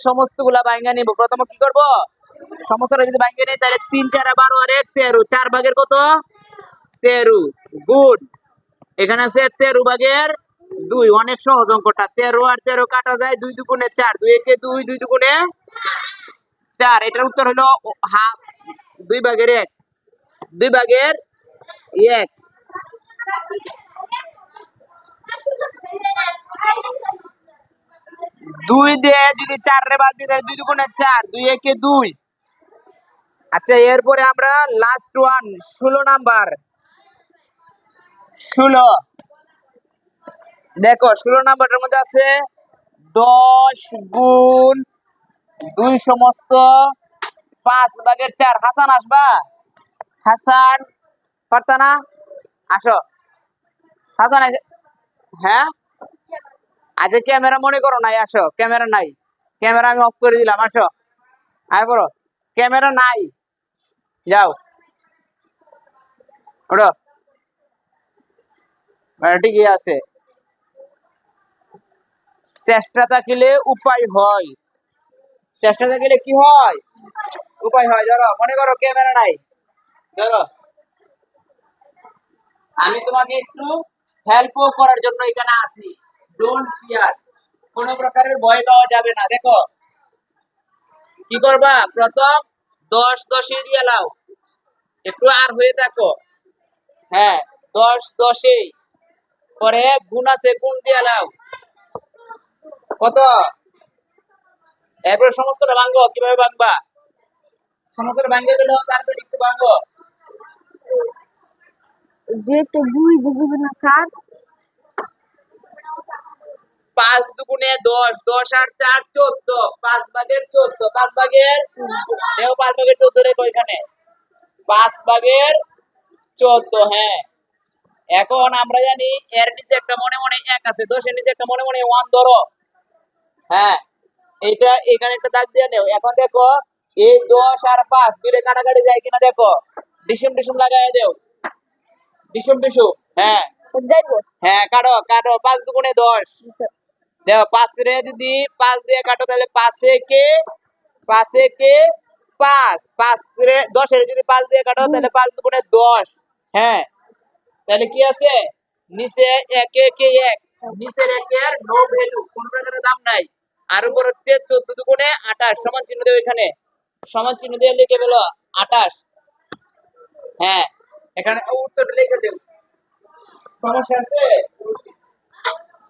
সমস্ত গুলা ভাঙ্গা নিব। প্রথমে কি করব, সমস্তটা যদি ভাঙ্গা নেই তাহলে 3 4 12 আর 1 13, 4 ভাগের কত 13 গুণ এখানে আছে 13 ভাগের 2। অনেক সহজ অঙ্কটা। 13 আর 13 কাটা যায়, 2 দুগুণে 4, 2 একে 2, 2 দুগুণে 4। এটার উত্তর হলো হাফ, 2 ভাগের 1, 2 ভাগের 1। 2 দিয়ে যদি 4 রে বাদ দিই তাহলে 2 দুগুণে 4, 2 একে 2। আচ্ছা, এরপরে আমরা লাস্ট ওয়ান 16 নাম্বার। 16 দেখো, 16 নাম্বারের মধ্যে আছে 10 গুণ 2 সমস্ত 5 ভাগের 4। হাসান আসবা? হাসান পারতা না? আসো হাসান। হ্যাঁ, আজ ক্যামেরা মনে করো নাই, আসো। ক্যামেরা নাই, ক্যামেরা আমি অফ করে দিলাম। আসো, আয় পড়ো। ক্যামেরা নাই, যাও ওঠো। ঠিকই আছে। চেষ্টা থাকিলে উপায় হয়, চেষ্টা থাকিলে কি হয়, উপায় হয়। ধরো, মনে করো ক্যামেরা নাই, ধরো আমি তোমাকে একটু হেল্প করার জন্য এখানে আছি। ডোন্ট ফিয়ার, কোন প্রকারের ভয় পাওয়া যাবে না। দেখো কি করবা, প্রথম 10 10 এ দিয়ে লাও, একটু আর হয়ে থাকো। হ্যাঁ, 10 10 এ পরে গুণ আছে, গুণ দিয়ে লাও কত। এরপরে সমস্তটা ভাঙবো। কিভাবে ভাঙবা, সমস্তটা ভাঙিয়ে দিল, তাড়াতাড়ি একটু ভাঙবো। যে তো 2 দুগুণে না 7, 5 দুগুণে 10, 10 আর 4 14, 5 ভাগের 14, 5 ভাগের দেও, 5 ভাগের 14 রেখো এখানে, 5 ভাগের 14। হ্যাঁ, এখন আমরা জানি এর নিচে একটা মনে মনে 1 আছে, 10 এর নিচে একটা মনে মনে 1 ধরো। হ্যাঁ, এইটা এখানে একটা দাগ দিয়ে নেও। এখন দেখো এই 10 আর 5 দূরে কাটাকাটি যায় কিনা দেখো, ডিসুম ডিসুম লাগাই দেও, ডিসুম ডিসুম। হ্যাঁ যাইবো। হ্যাঁ, কাটো কাটো। 5 দুগুণে 10, দেখো 5 রে যদি 5 দিয়ে কাটো তাহলে 5 একে 5 একে 5, 5 রে 10 এর যদি 5 দিয়ে কাটো তাহলে 5 দুগুণে 10। হ্যাঁ, তাহলে কি আছে, নিচে 1 একে 1, নিচের 1 এর নো ভ্যালু, কোন প্রকারের দাম নাই। আর উপর হচ্ছে 14 দুগুণে 28, সমান চিহ্ন দেও এখানে, সমান চিহ্ন দিয়ে লিখে ফেলো 28। হ্যাঁ, এখানে উত্তরটা লিখে দেও। সমস্যা আছে?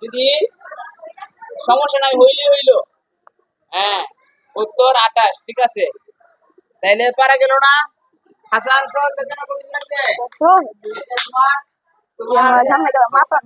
যদি সমস্যা নাই হইলে হইলো। হ্যাঁ, উত্তর 28, ঠিক আছে। তাইলে পারা গেল না? হাসান, সহজ লাগছে না কঠিন লাগছে? এটা তোমার সামনে গেলাম মাপা